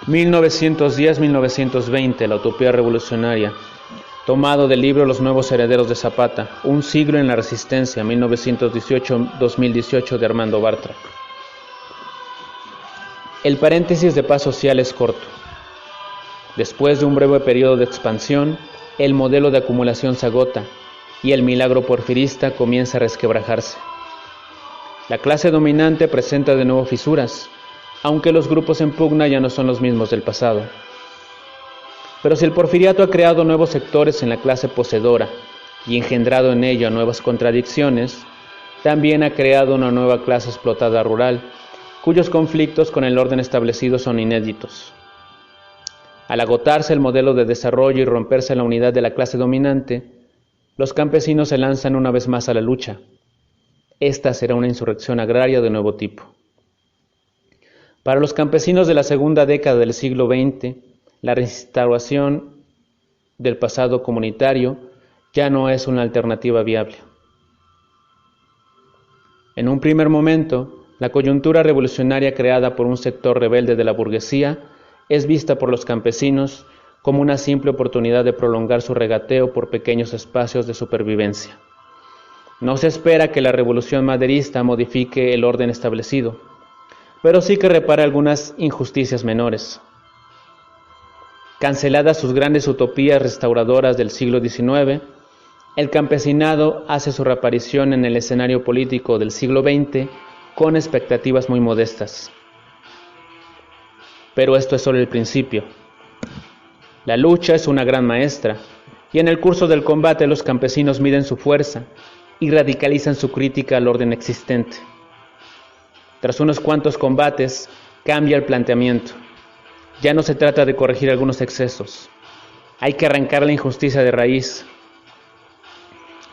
1910-1920, la utopía revolucionaria. Tomado del libro Los nuevos herederos de Zapata, un siglo en la resistencia, 1918-2018, de Armando Bartra. El paréntesis de paz social es corto. Después de un breve periodo de expansión, el modelo de acumulación se agota y el milagro porfirista comienza a resquebrajarse. La clase dominante presenta de nuevo fisuras, aunque los grupos en pugna ya no son los mismos del pasado. Pero si el porfiriato ha creado nuevos sectores en la clase poseedora y engendrado en ello nuevas contradicciones, también ha creado una nueva clase explotada rural, cuyos conflictos con el orden establecido son inéditos. Al agotarse el modelo de desarrollo y romperse la unidad de la clase dominante, los campesinos se lanzan una vez más a la lucha. Esta será una insurrección agraria de nuevo tipo. Para los campesinos de la segunda década del siglo XX, la restauración del pasado comunitario ya no es una alternativa viable. En un primer momento, la coyuntura revolucionaria creada por un sector rebelde de la burguesía es vista por los campesinos como una simple oportunidad de prolongar su regateo por pequeños espacios de supervivencia. No se espera que la revolución maderista modifique el orden establecido, pero sí que repare algunas injusticias menores. Canceladas sus grandes utopías restauradoras del siglo XIX, el campesinado hace su reaparición en el escenario político del siglo XX con expectativas muy modestas. Pero esto es solo el principio. La lucha es una gran maestra, y en el curso del combate los campesinos miden su fuerza y radicalizan su crítica al orden existente. Tras unos cuantos combates, cambia el planteamiento. Ya no se trata de corregir algunos excesos. Hay que arrancar la injusticia de raíz.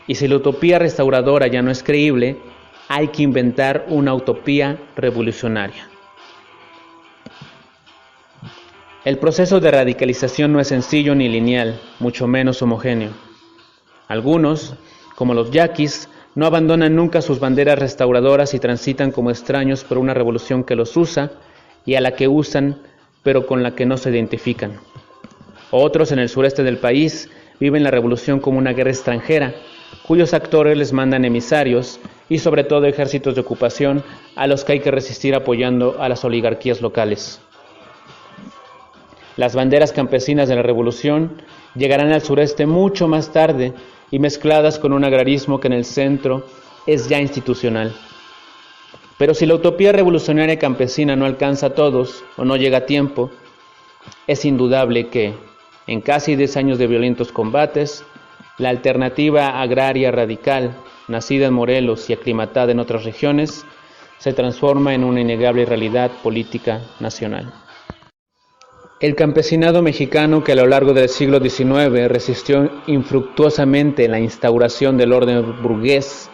Y si la utopía restauradora ya no es creíble, hay que inventar una utopía revolucionaria. El proceso de radicalización no es sencillo ni lineal, mucho menos homogéneo. Algunos, como los yaquis, no abandonan nunca sus banderas restauradoras y transitan como extraños por una revolución que los usa y a la que usan, pero con la que no se identifican. Otros en el sureste del país viven la revolución como una guerra extranjera, cuyos actores les mandan emisarios y sobre todo ejércitos de ocupación a los que hay que resistir apoyando a las oligarquías locales. Las banderas campesinas de la revolución llegarán al sureste mucho más tarde y mezcladas con un agrarismo que en el centro es ya institucional. Pero si la utopía revolucionaria campesina no alcanza a todos o no llega a tiempo, es indudable que, en casi 10 años de violentos combates, la alternativa agraria radical, nacida en Morelos y aclimatada en otras regiones, se transforma en una innegable realidad política nacional. El campesinado mexicano, que a lo largo del siglo XIX resistió infructuosamente la instauración del orden burgués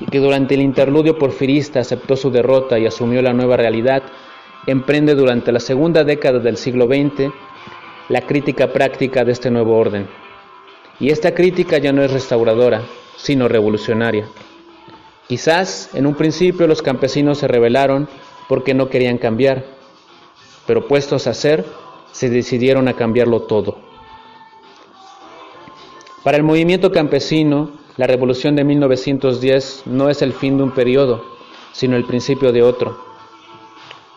y que durante el interludio porfirista aceptó su derrota y asumió la nueva realidad, emprende durante la segunda década del siglo XX la crítica práctica de este nuevo orden. Y esta crítica ya no es restauradora, sino revolucionaria. Quizás en un principio los campesinos se rebelaron porque no querían cambiar, pero puestos a hacer, se decidieron a cambiarlo todo. Para el movimiento campesino, la revolución de 1910 no es el fin de un periodo, sino el principio de otro.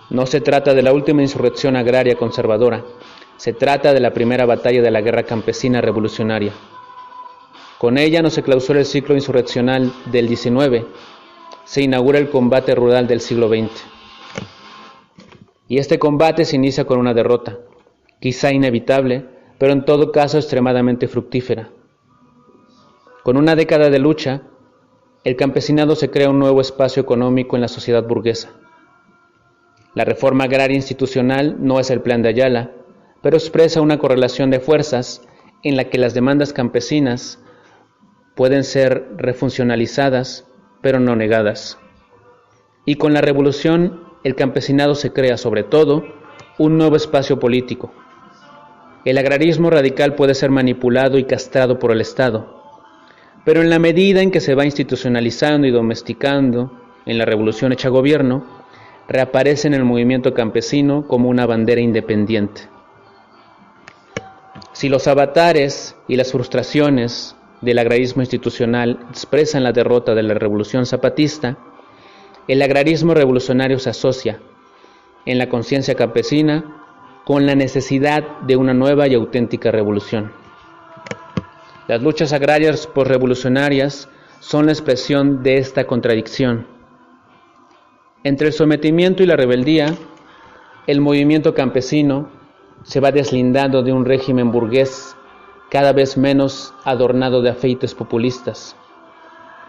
No se trata de la última insurrección agraria conservadora, se trata de la primera batalla de la guerra campesina revolucionaria. Con ella no se clausura el ciclo insurreccional del XIX, se inaugura el combate rural del siglo XX. Y este combate se inicia con una derrota, quizá inevitable, pero en todo caso extremadamente fructífera. Con una década de lucha, el campesinado se crea un nuevo espacio económico en la sociedad burguesa. La reforma agraria institucional no es el plan de Ayala, pero expresa una correlación de fuerzas en la que las demandas campesinas pueden ser refuncionalizadas, pero no negadas. Y con la revolución, el campesinado se crea sobre todo un nuevo espacio político. El agrarismo radical puede ser manipulado y castrado por el Estado, pero en la medida en que se va institucionalizando y domesticando en la revolución hecha gobierno, reaparece en el movimiento campesino como una bandera independiente. Si los avatares y las frustraciones del agrarismo institucional expresan la derrota de la revolución zapatista, el agrarismo revolucionario se asocia en la conciencia campesina con la necesidad de una nueva y auténtica revolución. Las luchas agrarias posrevolucionarias son la expresión de esta contradicción. Entre el sometimiento y la rebeldía, el movimiento campesino se va deslindando de un régimen burgués cada vez menos adornado de afeites populistas,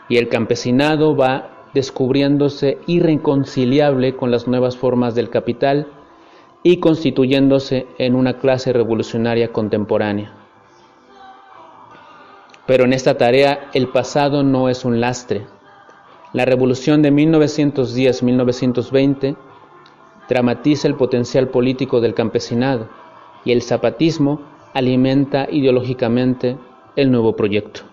y el campesinado va descubriéndose irreconciliable con las nuevas formas del capital y constituyéndose en una clase revolucionaria contemporánea. Pero en esta tarea el pasado no es un lastre. La revolución de 1910-1920 dramatiza el potencial político del campesinado y el zapatismo alimenta ideológicamente el nuevo proyecto.